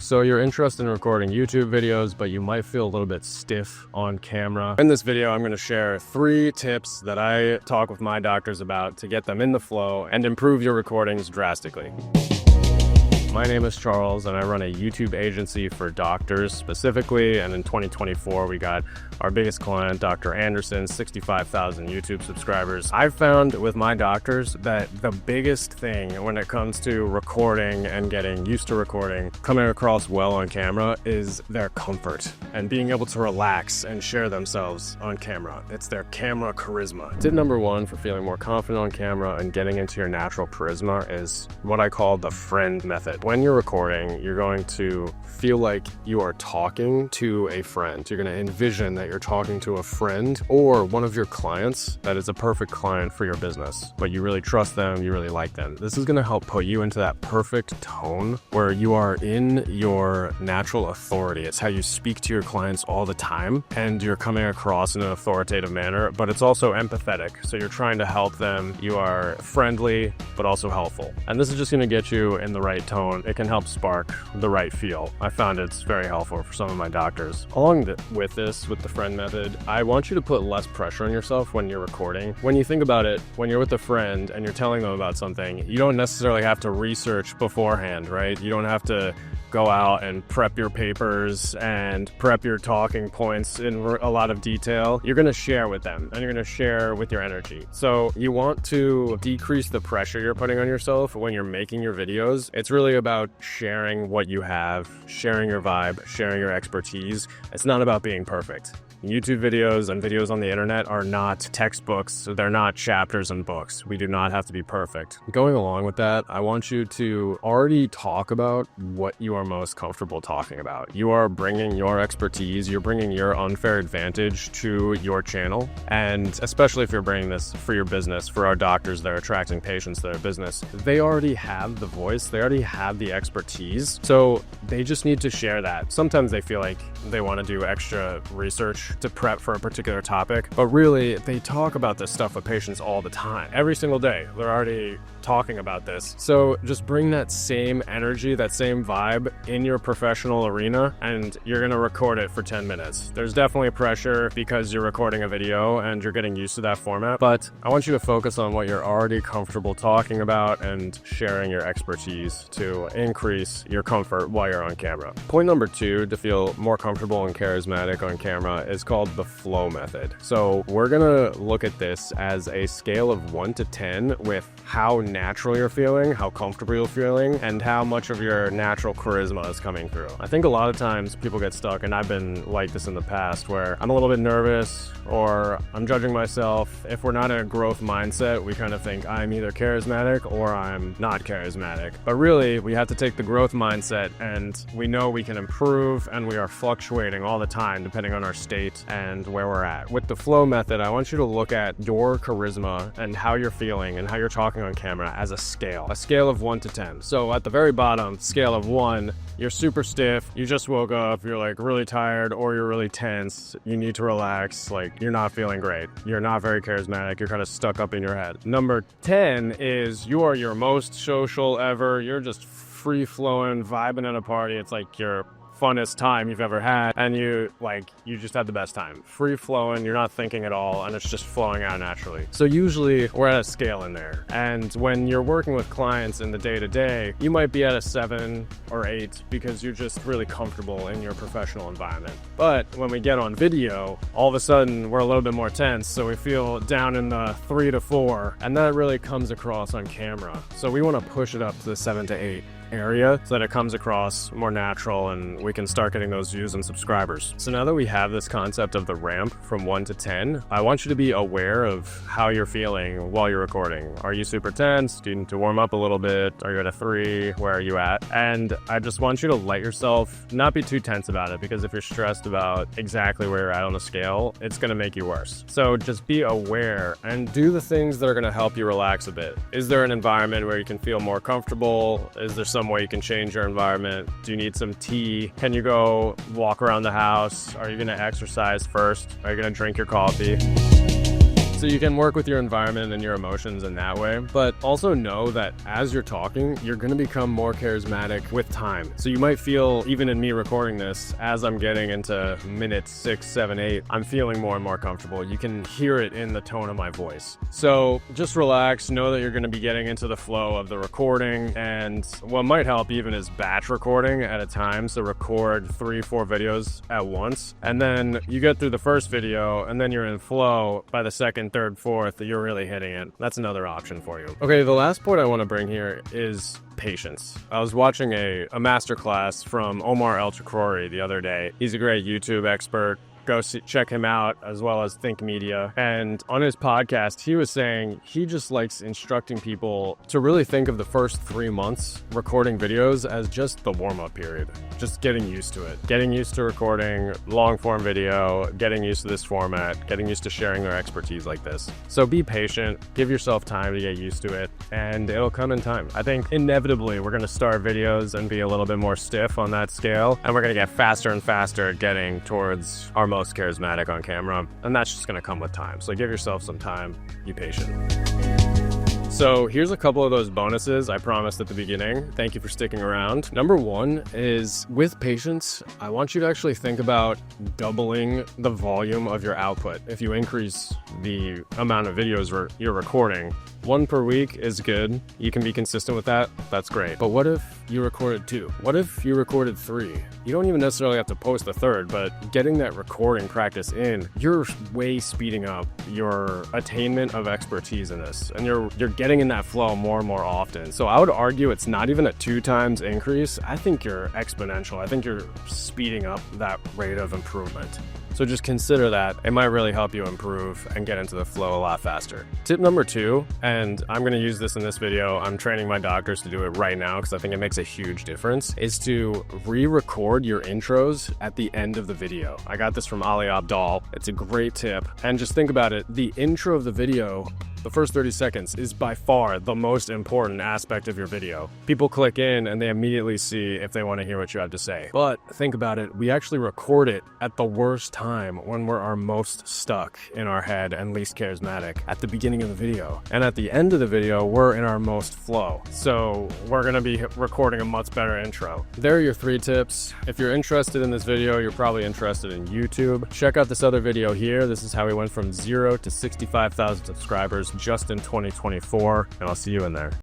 So you're interested in recording YouTube videos, but you might feel a little bit stiff on camera. In this video, I'm going to share 3 tips that I talk with my doctors about to get them in the flow and improve your recordings drastically. My name is Charles, and I run a YouTube agency for doctors specifically, and in 2024, we got our biggest client, Dr. Anderson, 65,000 YouTube subscribers. I've found with my doctors that the biggest thing when it comes to recording and getting used to recording, coming across well on camera, is their comfort and being able to relax and share themselves on camera. It's their camera charisma. Tip number 1 for feeling more confident on camera and getting into your natural charisma is what I call the friend method. When you're recording, you're going to feel like you are talking to a friend. You're going to envision that you're talking to a friend or one of your clients that is a perfect client for your business, but you really trust them, you really like them. This is going to help put you into that perfect tone where you are in your natural authority. It's how you speak to your clients all the time, and you're coming across in an authoritative manner, but it's also empathetic. So you're trying to help them. You are friendly, but also helpful. And this is just going to get you in the right tone. It can help spark the right feel. I found it's very helpful for some of my doctors. Along with the friend method, I want you to put less pressure on yourself when you're recording. When you think about it, when you're with a friend and you're telling them about something, you don't necessarily have to research beforehand, right? You don't have to go out and prep your papers and prep your talking points in a lot of detail. You're going to share with them, and you're going to share with your energy. So you want to decrease the pressure you're putting on yourself when you're making your videos. It's really about sharing what you have, sharing your vibe, sharing your expertise. It's not about being perfect. YouTube videos and videos on the internet are not textbooks, so they're not chapters in books. We do not have to be perfect. Going along with that, I want you to already talk about what you are most comfortable talking about. You are bringing your expertise, you're bringing your unfair advantage to your channel, and especially if you're bringing this for your business, for our doctors that are attracting patients to their business, they already have the voice, they already have the expertise, so they just need to share that. Sometimes they feel like they want to do extra research to prep for a particular topic, but really they talk about this stuff with patients all the time. Every single day, they're already talking about this. So just bring that same energy, that same vibe in your professional arena, and you're gonna record it for 10 minutes. There's definitely pressure because you're recording a video and you're getting used to that format, but I want you to focus on what you're already comfortable talking about and sharing your expertise to increase your comfort while you're on camera. Point number 2 to feel more comfortable and charismatic on camera is called the flow method. So we're gonna look at this as a scale of 1 to 10 with how natural you're feeling, how comfortable you're feeling, and how much of your natural charisma is coming through. I think a lot of times people get stuck, and I've been like this in the past, where I'm a little bit nervous or I'm judging myself. If we're not in a growth mindset, we kind of think I'm either charismatic or I'm not charismatic. But really, we have to take the growth mindset, and we know we can improve, and we are fluctuating all the time depending on our state and where we're at. With the flow method, I want you to look at your charisma and how you're feeling and how you're talking on camera as a scale of 1 to 10. So at the very bottom, scale of 1, you're super stiff, you just woke up, you're like really tired, or you're really tense, you need to relax, like you're not feeling great, you're not very charismatic, you're kind of stuck up in your head. Number 10 is you are your most social ever, you're just free-flowing, vibing at a party, it's like your funnest time you've ever had, and you just had the best time. Free flowing, you're not thinking at all, and it's just flowing out naturally. So usually we're at a scale in there, and when you're working with clients in the day-to-day, you might be at a 7 or 8 because you're just really comfortable in your professional environment. But when we get on video, all of a sudden we're a little bit more tense, so we feel down in the 3 to 4, and that really comes across on camera. So we want to push it up to the 7 to 8 area so that it comes across more natural and we can start getting those views and subscribers. So now that we have this concept of the ramp from 1 to 10, I want you to be aware of how you're feeling while you're recording. Are you super tense? Do you need to warm up a little bit? Are you at a 3? Where are you at? And I just want you to let yourself not be too tense about it, because if you're stressed about exactly where you're at on the scale, it's going to make you worse. So just be aware and do the things that are going to help you relax a bit. Is there an environment where you can feel more comfortable? Is there some way you can change your environment? Do you need some tea? Can you go walk around the house? Are you going to exercise first? Are you going to drink your coffee? So you can work with your environment and your emotions in that way, but also know that as you're talking, you're going to become more charismatic with time. So you might feel, even in me recording this, as I'm getting into minutes 6, 7, 8, I'm feeling more and more comfortable. You can hear it in the tone of my voice. So just relax, know that you're going to be getting into the flow of the recording, and what might help even is batch recording at a time. So record 3, 4 videos at once, and then you get through the first video, and then you're in flow. By the second, third, fourth, you're really hitting it. That's another option for you. Okay, the last point I want to bring here is patience. I was watching a masterclass from Omar El-Chikrouri the other day. He's a great YouTube expert. Go check him out, as well as Think Media. And on his podcast, he was saying he just likes instructing people to really think of the first 3 months recording videos as just the warm-up period. Just getting used to it. Getting used to recording long-form video, getting used to this format, getting used to sharing their expertise like this. So be patient, give yourself time to get used to it, and it'll come in time. I think inevitably we're gonna start videos and be a little bit more stiff on that scale, and we're gonna get faster and faster at getting towards our most charismatic on camera, and that's just going to come with time. So give yourself some time, be patient. So here's a couple of those bonuses I promised at the beginning. Thank you for sticking around. Number 1 is, with patience, I want you to actually think about doubling the volume of your output. If you increase the amount of videos you're recording, 1 per week is good. You can be consistent with that. That's great. But what if you recorded 2? What if you recorded 3? You don't even necessarily have to post the 3rd, but getting that recording practice in, you're way speeding up your attainment of expertise in this, and you're getting in that flow more and more often. So I would argue it's not even a 2 times increase. I think you're exponential. I think you're speeding up that rate of improvement. So just consider that. It might really help you improve and get into the flow a lot faster. Tip number 2, and I'm going to use this in this video. I'm training my doctors to do it right now because I think it makes a huge difference, is to re-record your intros at the end of the video. I got this from Ali Abdaal. It's a great tip. And just think about it. The intro of the video, the first 30 seconds, is by far the most important aspect of your video. People click in and they immediately see if they want to hear what you have to say. But think about it, we actually record it at the worst time, when we're our most stuck in our head and least charismatic, at the beginning of the video. And at the end of the video, we're in our most flow. So we're gonna be recording a much better intro. There are your 3 tips. If you're interested in this video, you're probably interested in YouTube. Check out this other video here. This is how we went from 0 to 65,000 subscribers just in 2024, and I'll see you in there.